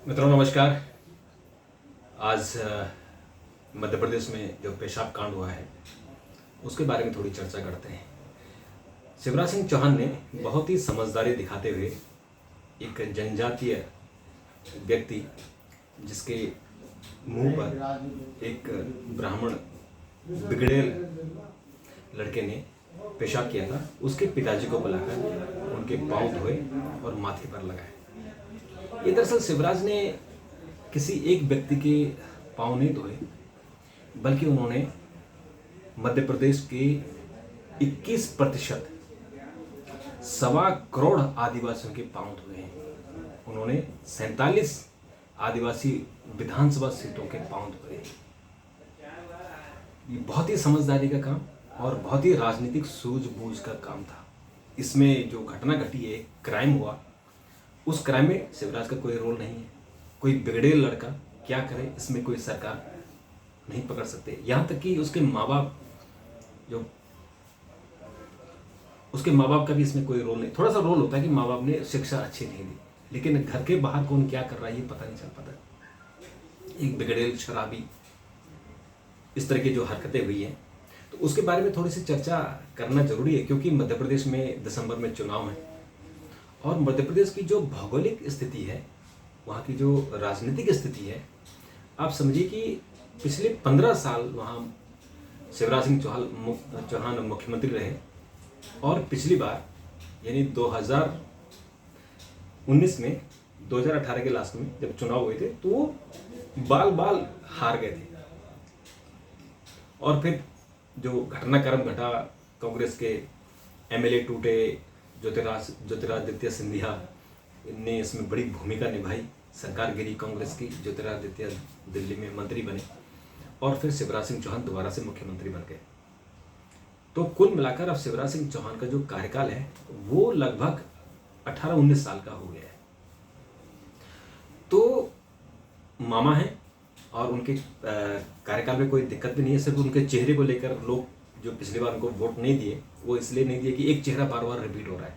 मित्रों नमस्कार। आज मध्य प्रदेश में जो पेशाब कांड हुआ है उसके बारे में थोड़ी चर्चा करते हैं। शिवराज सिंह चौहान ने बहुत ही समझदारी दिखाते हुए एक जनजातीय व्यक्ति जिसके मुंह पर एक ब्राह्मण बिगड़ेल लड़के ने पेशाब किया था, उसके पिताजी को बुलाकर उनके पांव धोए और माथे पर लगाए। ये दरअसल शिवराज ने किसी एक व्यक्ति के पांव नहीं धोए, बल्कि उन्होंने मध्य प्रदेश के 21% 1.25 करोड़ आदिवासियों के पांव धोए हैं। उन्होंने 47 आदिवासी विधानसभा सीटों के पांव धोए हैं। ये बहुत ही समझदारी का काम और बहुत ही राजनीतिक सूझबूझ का काम था। इसमें जो घटना घटी है, क्राइम हुआ, उस क्राइम में शिवराज का कोई रोल नहीं है। कोई बिगड़ेल लड़का क्या करे, इसमें कोई सरकार नहीं पकड़ सकते। यहाँ तक कि उसके माँ बाप का भी इसमें कोई रोल नहीं। थोड़ा सा रोल होता है कि माँ बाप ने शिक्षा अच्छी नहीं दी, लेकिन घर के बाहर कौन क्या कर रहा है ये पता नहीं चल पाता। एक बिगड़ेल शराबी, इस तरह की जो हरकतें हुई हैं, तो उसके बारे में थोड़ी सी चर्चा करना जरूरी है, क्योंकि मध्य प्रदेश में दिसंबर में चुनाव है और मध्य प्रदेश की जो भौगोलिक स्थिति है, वहाँ की जो राजनीतिक स्थिति है, आप समझिए कि पिछले 15 साल वहाँ शिवराज सिंह चौहान मुख्यमंत्री रहे और पिछली बार यानी 2019 में 2018 के लास्ट में जब चुनाव हुए थे तो वो बाल हार गए थे। और फिर जो घटनाक्रम घटा, कांग्रेस के एमएलए टूटे, ज्योतिरादित्य सिंधिया ने इसमें बड़ी भूमिका निभाई, सरकार गिरी कांग्रेस की, ज्योतिरादित्य दिल्ली में मंत्री बने और फिर शिवराज सिंह चौहान दोबारा से मुख्यमंत्री बन गए। तो कुल मिलाकर अब शिवराज सिंह चौहान का जो कार्यकाल है वो लगभग 18-19 साल का हो गया है। तो मामा हैं और उनके कार्यकाल में कोई दिक्कत भी नहीं है। सिर्फ उनके चेहरे को लेकर लोग जो पिछली बार उनको वोट नहीं दिए, वो इसलिए नहीं दिए कि एक चेहरा बार बार रिपीट हो रहा है।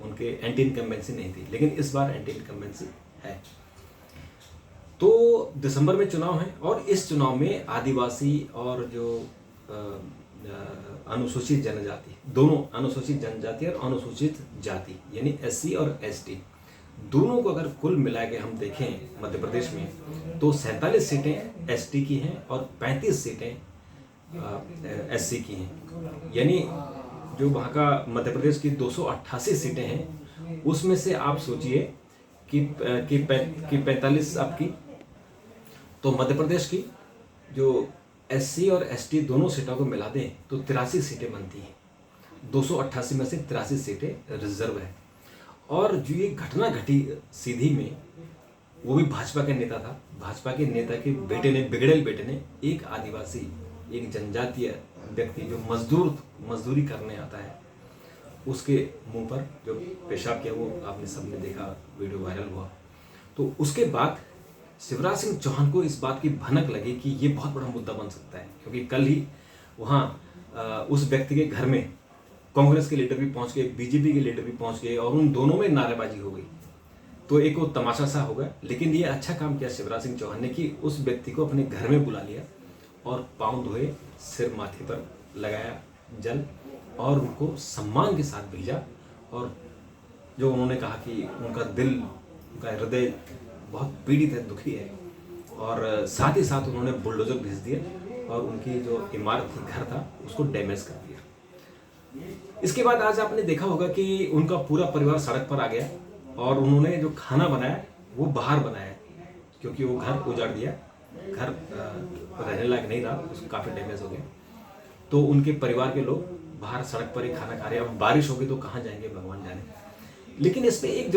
उनके एंटी इनकम्बेंसी नहीं थी, लेकिन इस बार एंटी इनकम्बेंसी है। तो दिसंबर में चुनाव है और इस चुनाव में आदिवासी और जो अनुसूचित जनजाति, दोनों अनुसूचित जनजाति और अनुसूचित जाति यानी एससी और एसटी, दोनों को अगर कुल मिला के हम देखें मध्य प्रदेश में, तो 47 सीटें एसटी की हैं और 35 सीटें एससी की हैं। यानी जो वहाँ का मध्य प्रदेश की 288 सीटें हैं, उसमें से आप सोचिए कि 45 आपकी, तो मध्य प्रदेश की जो एससी और एसटी दोनों सीटों को मिला दें तो 83 सीटें बनती हैं। 288 में से 83 सीटें रिजर्व है। और जो ये घटना घटी सीधी में, वो भी भाजपा के नेता था। भाजपा के नेता के बेटे ने, बिगड़ेल बेटे ने, एक आदिवासी, एक जनजातीय व्यक्ति जो मजदूरी करने आता है, उसके मुंह पर जो पेशाब किया, वो आपने सबने देखा, वीडियो वायरल हुआ। तो उसके बाद शिवराज सिंह चौहान को इस बात की भनक लगी कि ये बहुत बड़ा मुद्दा बन सकता है, क्योंकि कल ही वहाँ उस व्यक्ति के घर में कांग्रेस के लीडर भी पहुंच गए, बीजेपी के लीडर भी पहुंच गए और उन दोनों में नारेबाजी हो गई। तो एक वो तमाशा सा हो गया। लेकिन ये अच्छा काम किया शिवराज सिंह चौहान ने कि उस व्यक्ति को अपने घर में बुला लिया और पाँव धोए, सिर माथे पर लगाया जल और उनको सम्मान के साथ भेजा। और जो उन्होंने कहा कि उनका दिल, उनका हृदय बहुत पीड़ित है, दुखी है, और साथ ही साथ उन्होंने बुलडोजर भेज दिया और उनकी जो इमारत थी, घर था, उसको डैमेज कर दिया। इसके बाद आज आपने देखा होगा कि उनका पूरा परिवार सड़क पर आ गया और उन्होंने जो खाना बनाया वो बाहर बनाया, क्योंकि वो घर उजाड़ दिया, घर रहने लायक नहीं रहा, उसको काफ़ी डैमेज हो गया। तो उनके परिवार के लोग बाहर सड़क पर ही खाना खा रहे हैं। अब बारिश होगी तो कहाँ जाएंगे भगवान जाने। लेकिन इसमें एक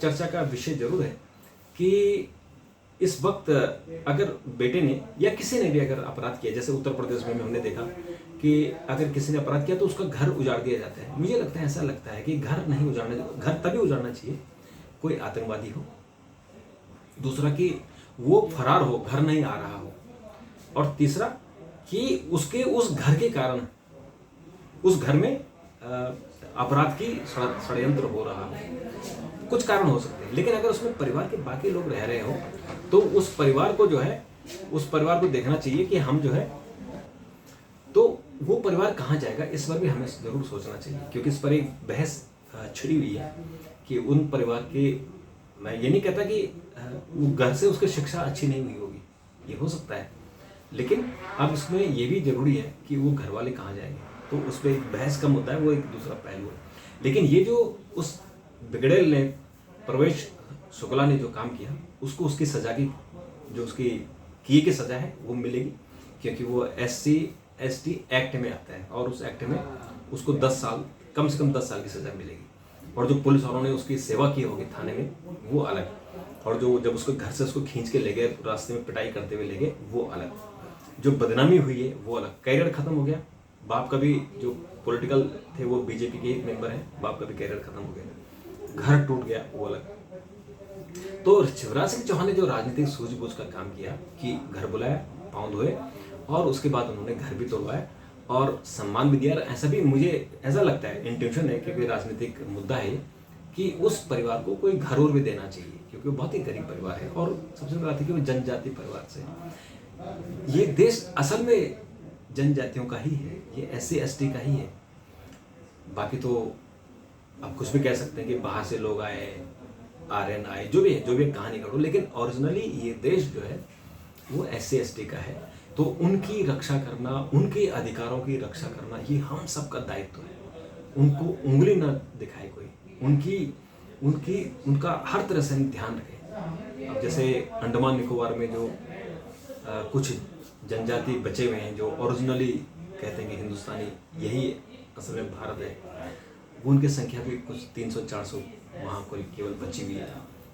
चर्चा का विषय जरूर है कि इस वक्त अगर बेटे ने या किसी ने भी अगर अपराध किया, जैसे उत्तर प्रदेश में हमने देखा कि अगर किसी ने अपराध किया तो उसका घर उजाड़ दिया जाता है। मुझे लगता है, ऐसा लगता है कि घर नहीं उजाड़ना, घर तभी उजाड़ना चाहिए कोई आतंकवादी हो, दूसरा कि वो फरार हो, घर नहीं आ रहा हो, और तीसरा कि उसके उस घर के कारण उस घर में अपराध की षड्यंत्र हो रहा है। कुछ कारण हो सकते हैं, लेकिन अगर उसमें परिवार के बाकी लोग रह रहे हो तो उस परिवार को जो है, उस परिवार को देखना चाहिए कि हम जो है, तो वो परिवार कहाँ जाएगा, इस पर भी हमें जरूर सोचना चाहिए। क्योंकि इस पर एक बहस छिड़ी हुई है कि उन परिवार के, मैं ये नहीं कहता कि वो घर से उसकी शिक्षा अच्छी नहीं हुई होगी, ये हो सकता है, लेकिन अब इसमें ये भी जरूरी है कि वो घर वाले कहाँ जाएंगे, तो उस पर एक बहस का मुद्दा है, वो एक दूसरा पहलू है। लेकिन ये जो उस बिगड़ेल ने, प्रवेश शुक्ला ने जो काम किया, उसको उसकी सजा की, जो उसकी किए की सजा है वो मिलेगी, क्योंकि वो SC/ST एक्ट में आता है और उस एक्ट में उसको 10 साल, कम से कम 10 साल की सजा मिलेगी। और जो पुलिस वालों ने उसकी सेवा की होगी थाने में, वो अलग, और जो जब उसको घर से उसको खींच के ले गए, रास्ते में पिटाई करते हुए ले गए, वो अलग, जो बदनामी हुई है वो अलग। कैरियर खत्म हो गया, बाप का भी, जो पॉलिटिकल थे वो बीजेपी के एक मेंबर हैं, बाप का भी कैरियर खत्म हो गया, घर टूट गया, वो अलग। तो शिवराज सिंह चौहान ने जो राजनीतिक सूझबूझ का काम किया कि घर बुलाया, पांव धोए, और उसके बाद उन्होंने घर भी तोड़वाया और सम्मान भी दिया। ऐसा भी मुझे ऐसा लगता है, इंटेंशन है, क्योंकि राजनीतिक मुद्दा है कि उस परिवार को कोई घर और भी देना चाहिए, क्योंकि वो बहुत ही गरीब परिवार है और सबसे बड़ी बात है कि वो जनजाति परिवार से। ये देश असल में जनजातियों का ही है, ये SC/ST का ही है। बाकी तो आप कुछ भी कह सकते हैं कि बाहर से लोग आए, RN आए, जो भी है, जो भी कहानी करो, लेकिन ओरिजिनली ये देश जो है वो SC/ST का है। तो उनकी रक्षा करना, उनके अधिकारों की रक्षा करना, ये हम सबका दायित्व है। उनको उंगली न दिखाए कोई, उनका हर तरह से हम ध्यान रखें। अब जैसे अंडमान निकोबार में जो कुछ जनजाति बचे हुए हैं, जो ओरिजिनली कहते हैं कि हिंदुस्तानी यही असल में भारत है, वो उनकी संख्या भी कुछ 300-400 वहाँ कोई केवल बची हुई है।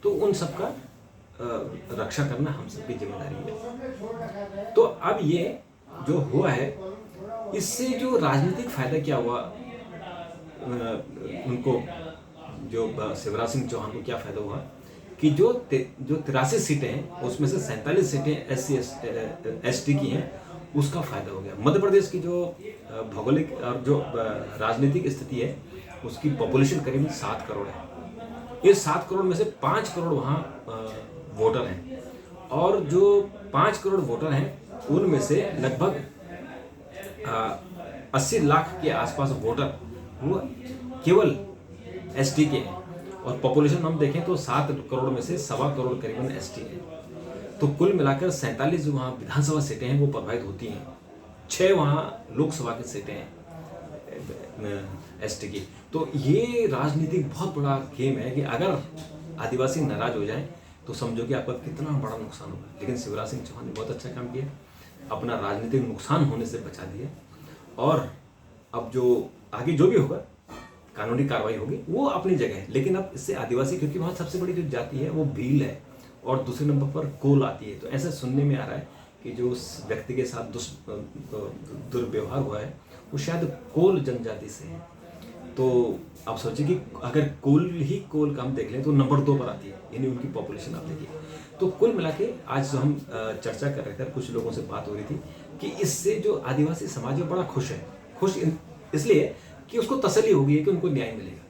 तो उन सबका रक्षा करना हम सबकी जिम्मेदारी है। तो अब ये जो हुआ है, इससे जो राजनीतिक फायदा क्या हुआ, उनको, जो शिवराज सिंह चौहान को क्या फायदा हुआ कि जो 83 सीटें हैं उसमें से 47 सीटें SC/ST की हैं, उसका फायदा हो गया। मध्य प्रदेश की जो भौगोलिक और जो राजनीतिक स्थिति है, उसकी पॉपुलेशन करीब 7 करोड़ है। इस 7 करोड़ में से 5 करोड़ वहाँ वोटर हैं, और जो 5 करोड़ वोटर हैं उनमें से लगभग 80 लाख के आसपास वोटर वो केवल ST के हैं, और पॉपुलेशन हम देखें तो 7 करोड़ में से 1.25 करोड़ करीबन ST है। तो कुल मिलाकर 47 जो वहाँ विधानसभा सीटें हैं वो प्रभावित होती हैं, 6 वहाँ लोकसभा की सीटें हैं ST की। तो ये राजनीतिक बहुत बड़ा गेम है कि अगर आदिवासी नाराज हो जाए तो समझो कि आपका कितना बड़ा नुकसान होगा। लेकिन शिवराज सिंह चौहान ने बहुत अच्छा काम किया, अपना राजनीतिक नुकसान होने से बचा दिया, और अब जो आगे जो भी होगा कानूनी कार्रवाई होगी वो अपनी जगह है। लेकिन अब इससे आदिवासी, क्योंकि वहाँ सबसे बड़ी जो जाति है वो भील है, और दूसरे नंबर पर कोल आती है। तो ऐसा सुनने में आ रहा है कि जो उस व्यक्ति के साथ दुर्व्यवहार हुआ है वो शायद कोल जनजाति से है। तो आप सोचिए कि अगर कोल का हम देख लें तो नंबर 2 पर आती है, यानी उनकी पॉपुलेशन आप देखिए। तो कुल मिला के आज जो हम चर्चा कर रहे थे, कुछ लोगों से बात हो रही थी कि इससे जो आदिवासी समाज है बड़ा खुश है। इसलिए कि उसको तसल्ली होगी कि उनको न्याय मिलेगा,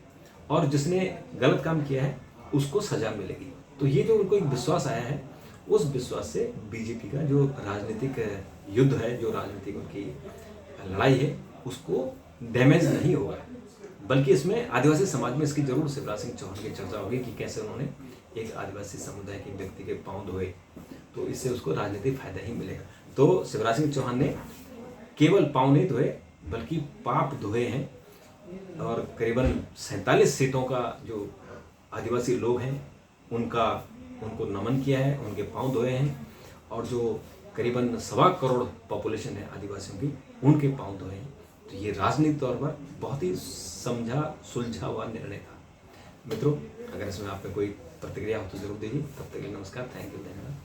और जिसने गलत काम किया है उसको सजा मिलेगी। तो ये जो उनको एक विश्वास आया है, उस विश्वास से बीजेपी का जो राजनीतिक युद्ध है, जो राजनीतिक उनकी लड़ाई है, उसको डैमेज नहीं होगा, बल्कि इसमें आदिवासी समाज में इसकी जरूर शिवराज सिंह चौहान की चर्चा होगी कि कैसे उन्होंने एक आदिवासी समुदाय के व्यक्ति के पांव धोए, तो इससे उसको राजनीतिक फायदा ही मिलेगा। तो शिवराज सिंह चौहान ने केवल पांव नहीं धोए बल्कि पाप धोए हैं, और करीबन 47 सीटों का जो आदिवासी लोग हैं उनको नमन किया है, उनके पांव धोए हैं, और जो करीबन 1.25 करोड़ पॉपुलेशन है आदिवासियों की, उनके पांव धोए हैं। तो ये राजनीतिक तौर पर बहुत ही समझा सुलझा हुआ निर्णय था। मित्रों, अगर इसमें आपका कोई प्रतिक्रिया हो तो जरूर दीजिए। तब तक के लिए नमस्कार, थैंक यू, धन्यवाद।